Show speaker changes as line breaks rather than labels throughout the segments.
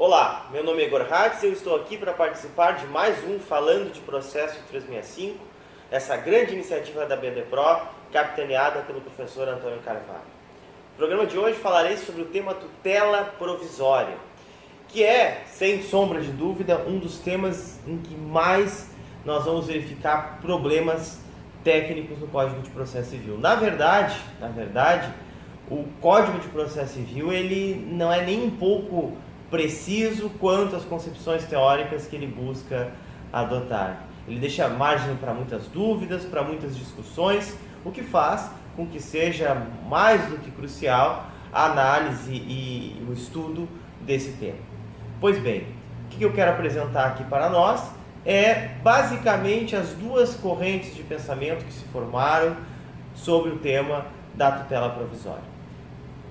Olá, meu nome é Igor Hatz e eu estou aqui para participar de mais um Falando de Processo 365, essa grande iniciativa da BDPRO, capitaneada pelo professor Antônio Carvalho. No programa de hoje falarei sobre o tema tutela provisória, que é, sem sombra de dúvida, um dos temas em que mais nós vamos verificar problemas técnicos no Código de Processo Civil. Na verdade, o Código de Processo Civil ele não é nem um pouco preciso quanto às concepções teóricas que ele busca adotar. Ele deixa margem para muitas dúvidas, para muitas discussões, o que faz com que seja mais do que crucial a análise e o estudo desse tema. Pois bem, o que eu quero apresentar aqui para nós é basicamente as duas correntes de pensamento que se formaram sobre o tema da tutela provisória.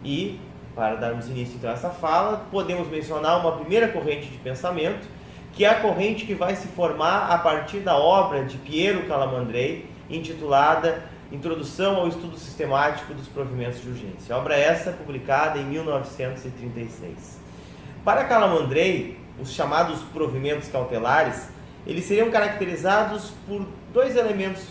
E, para darmos início então a essa fala, podemos mencionar uma primeira corrente de pensamento, que é a corrente que vai se formar a partir da obra de Piero Calamandrei, intitulada Introdução ao Estudo Sistemático dos Provimentos de Urgência. Obra essa publicada em 1936. Para Calamandrei, os chamados provimentos cautelares, eles seriam caracterizados por dois elementos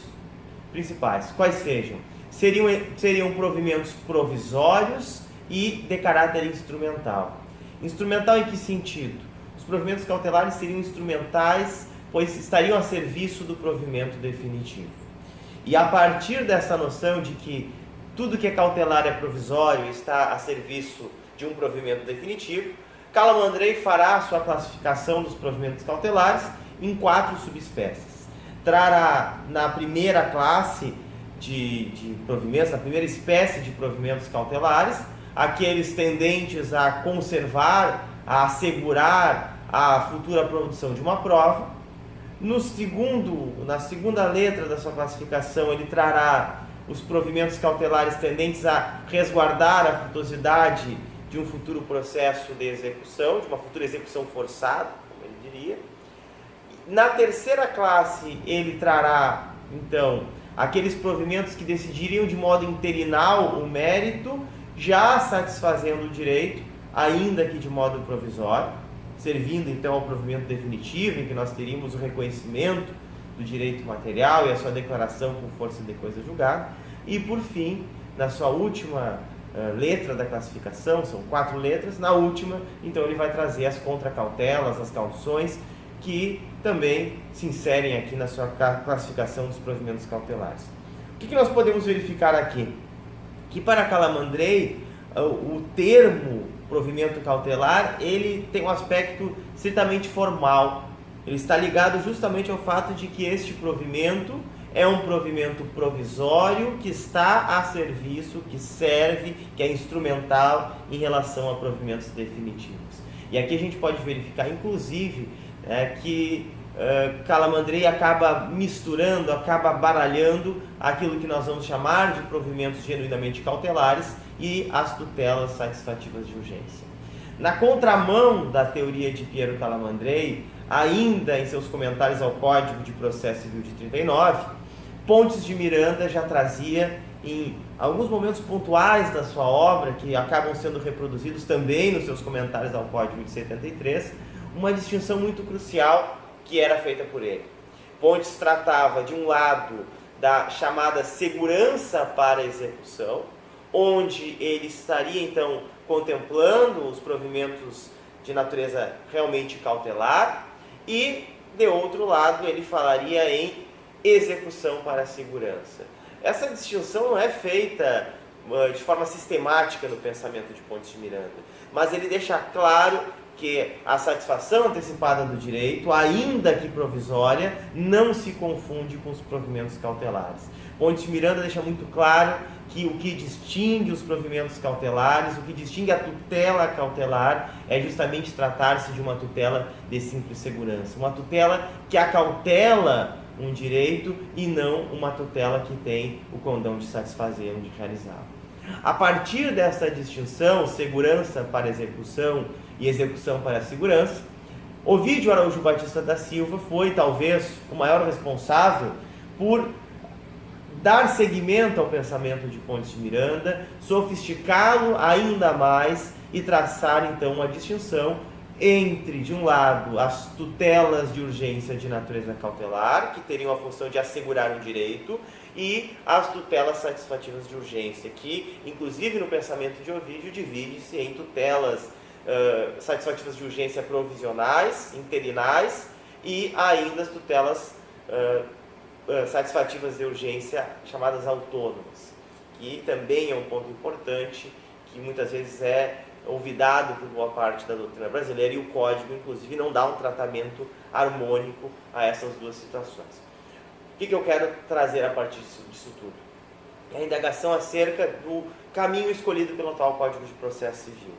principais. Quais sejam? Seriam provimentos provisórios e de caráter instrumental. Instrumental em que sentido? Os provimentos cautelares seriam instrumentais, pois estariam a serviço do provimento definitivo. E a partir dessa noção de que tudo que é cautelar é provisório e está a serviço de um provimento definitivo, Calamandrei fará a sua classificação dos provimentos cautelares em 4 subespécies. Trará na primeira classe de provimentos, na primeira espécie de provimentos cautelares, aqueles tendentes a conservar, a assegurar a futura produção de uma prova. Na segunda letra da sua classificação, ele trará os provimentos cautelares tendentes a resguardar a frutuosidade de um futuro processo de execução, de uma futura execução forçada, como ele diria. Na terceira classe, ele trará, então, aqueles provimentos que decidiriam de modo interinal o mérito, já satisfazendo o direito, ainda que de modo provisório, servindo então ao provimento definitivo, em que nós teríamos o reconhecimento do direito material e a sua declaração com força de coisa julgada. E por fim, na sua última letra da classificação, são 4 letras, na última, então ele vai trazer as contracautelas, as cauções, que também se inserem aqui na sua classificação dos provimentos cautelares. O que nós podemos verificar aqui? Que para Calamandrei, o termo provimento cautelar, ele tem um aspecto estritamente formal. Ele está ligado justamente ao fato de que este provimento é um provimento provisório que está a serviço, que serve, que é instrumental em relação a provimentos definitivos. E aqui a gente pode verificar, inclusive, que Calamandrei acaba misturando, acaba baralhando aquilo que nós vamos chamar de provimentos genuinamente cautelares e as tutelas satisfativas de urgência. Na contramão da teoria de Piero Calamandrei, ainda em seus comentários ao Código de Processo Civil de 39, Pontes de Miranda já trazia, em alguns momentos pontuais da sua obra, que acabam sendo reproduzidos também nos seus comentários ao Código de 73, uma distinção muito crucial que era feita por ele. Pontes tratava, de um lado, da chamada segurança para a execução, onde ele estaria, então, contemplando os provimentos de natureza realmente cautelar, e, de outro lado, ele falaria em execução para a segurança. Essa distinção não é feita de forma sistemática no pensamento de Pontes de Miranda, mas ele deixa claro que a satisfação antecipada do direito, ainda que provisória, não se confunde com os provimentos cautelares. Pontes de Miranda deixa muito claro que o que distingue os provimentos cautelares, o que distingue a tutela cautelar, é justamente tratar-se de uma tutela de simples segurança. Uma tutela que acautela um direito e não uma tutela que tem o condão de satisfazê-lo, de realizá-lo. A partir dessa distinção, segurança para execução e execução para a segurança, Ovídio Araújo Batista da Silva foi talvez o maior responsável por dar seguimento ao pensamento de Pontes de Miranda, sofisticá-lo ainda mais e traçar então uma distinção entre, de um lado, as tutelas de urgência de natureza cautelar, que teriam a função de assegurar um direito, e as tutelas satisfativas de urgência, que, inclusive no pensamento de Ovídio, divide-se em tutelas satisfativas de urgência provisionais, interinais, e ainda as tutelas satisfativas de urgência chamadas autônomas, que também é um ponto importante, que muitas vezes é olvidado por boa parte da doutrina brasileira, e o Código, inclusive, não dá um tratamento harmônico a essas duas situações. O que eu quero trazer a partir disso tudo? É a indagação acerca do caminho escolhido pelo atual Código de Processo Civil.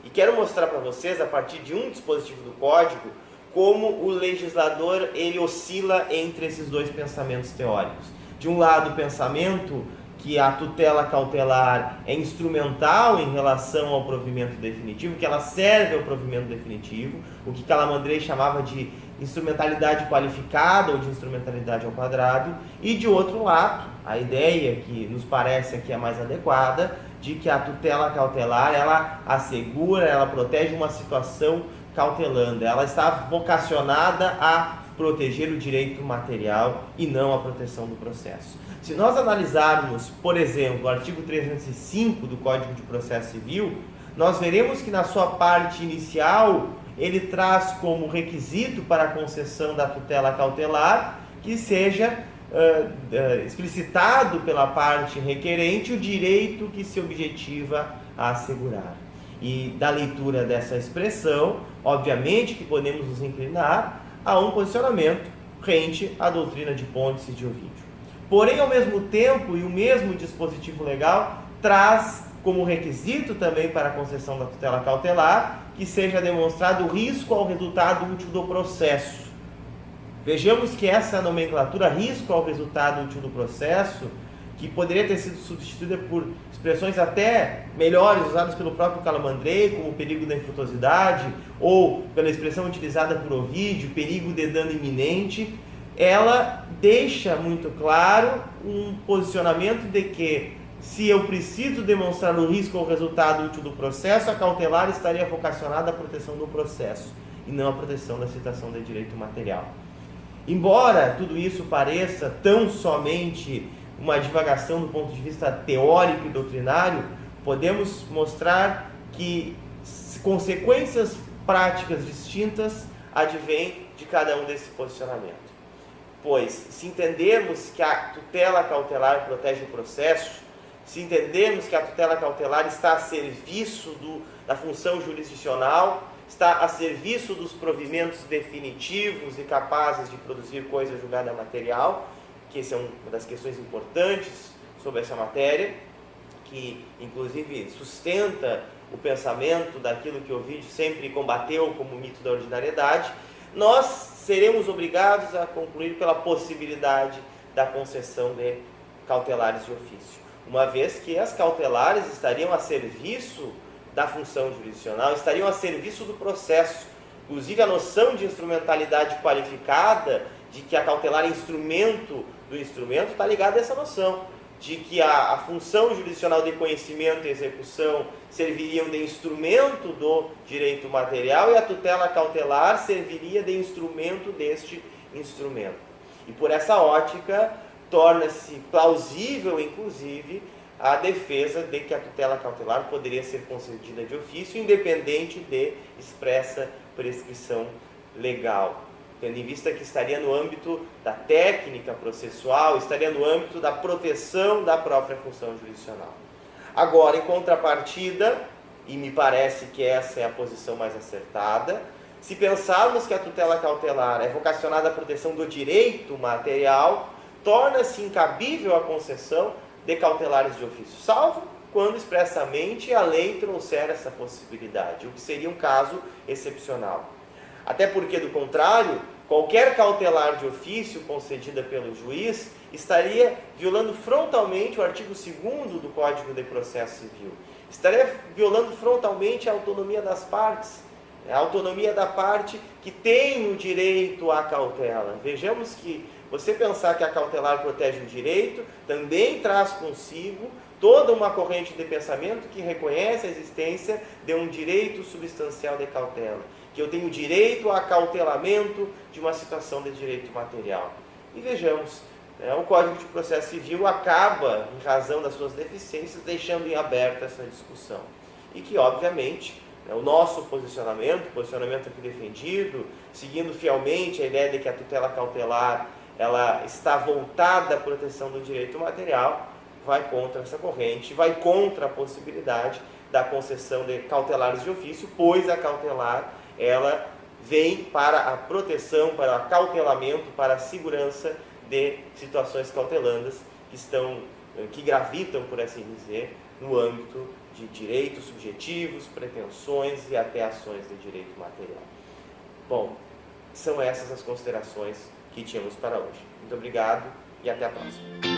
E quero mostrar para vocês, a partir de um dispositivo do Código, como o legislador ele oscila entre esses dois pensamentos teóricos. De um lado, o pensamento que a tutela cautelar é instrumental em relação ao provimento definitivo, que ela serve ao provimento definitivo, o que Calamandrei chamava de instrumentalidade qualificada ou de instrumentalidade ao quadrado, e de outro lado, a ideia que nos parece aqui é mais adequada, de que a tutela cautelar, ela assegura, ela protege uma situação cautelanda, ela está vocacionada a proteger o direito material e não a proteção do processo. Se nós analisarmos, por exemplo, o artigo 305 do Código de Processo Civil, nós veremos que na sua parte inicial ele traz como requisito para a concessão da tutela cautelar que seja explicitado pela parte requerente o direito que se objetiva a assegurar. E da leitura dessa expressão, obviamente que podemos nos inclinar a um posicionamento rente à doutrina de Pontes e de Ovídio. Porém, ao mesmo tempo, e o mesmo dispositivo legal traz como requisito também para a concessão da tutela cautelar que seja demonstrado o risco ao resultado útil do processo. Vejamos que essa nomenclatura, risco ao resultado útil do processo, que poderia ter sido substituída por expressões até melhores usadas pelo próprio Calamandrei, como o perigo da infrutuosidade, ou pela expressão utilizada por Ovídio, perigo de dano iminente, ela deixa muito claro um posicionamento de que, se eu preciso demonstrar o risco ao resultado útil do processo, a cautelar estaria vocacionada à proteção do processo, e não à proteção da citação de direito material. Embora tudo isso pareça tão somente uma divagação do ponto de vista teórico e doutrinário, podemos mostrar que consequências práticas distintas advêm de cada um desse posicionamento. Pois, se entendermos que a tutela cautelar protege o processo, se entendermos que a tutela cautelar está a serviço da função jurisdicional, está a serviço dos provimentos definitivos e capazes de produzir coisa julgada material, que essa é uma das questões importantes sobre essa matéria, que inclusive sustenta o pensamento daquilo que Ovídio sempre combateu como mito da ordinariedade, nós seremos obrigados a concluir pela possibilidade da concessão de cautelares de ofício, uma vez que as cautelares estariam a serviço da função jurisdicional, estariam a serviço do processo. Inclusive a noção de instrumentalidade qualificada, de que a cautelar é instrumento do instrumento, está ligada a essa noção, de que a função jurisdicional de conhecimento e execução serviriam de instrumento do direito material e a tutela cautelar serviria de instrumento deste instrumento. E por essa ótica, torna-se plausível, inclusive, a defesa de que a tutela cautelar poderia ser concedida de ofício, independente de expressa prescrição legal, tendo em vista que estaria no âmbito da técnica processual, estaria no âmbito da proteção da própria função jurisdicional. Agora, em contrapartida, e me parece que essa é a posição mais acertada, se pensarmos que a tutela cautelar é vocacionada à proteção do direito material, torna-se incabível a concessão de cautelares de ofício, salvo quando expressamente a lei trouxer essa possibilidade, o que seria um caso excepcional. Até porque, do contrário, qualquer cautelar de ofício concedida pelo juiz estaria violando frontalmente o artigo 2º do Código de Processo Civil. Estaria violando frontalmente a autonomia das partes, a autonomia da parte que tem o direito à cautela. Vejamos que você pensar que a cautelar protege o direito também traz consigo toda uma corrente de pensamento que reconhece a existência de um direito substancial de cautela, que eu tenho direito a acautelamento de uma situação de direito material. E vejamos, o Código de Processo Civil acaba, em razão das suas deficiências, deixando em aberto essa discussão. E que, obviamente, o nosso posicionamento, o posicionamento aqui defendido, seguindo fielmente a ideia de que a tutela cautelar ela está voltada à proteção do direito material, vai contra essa corrente, vai contra a possibilidade da concessão de cautelares de ofício, pois a cautelar ela vem para a proteção, para o acautelamento, para a segurança de situações cautelandas que gravitam, por assim dizer, no âmbito de direitos subjetivos, pretensões e até ações de direito material. Bom, são essas as considerações que tínhamos para hoje. Muito obrigado e até a próxima.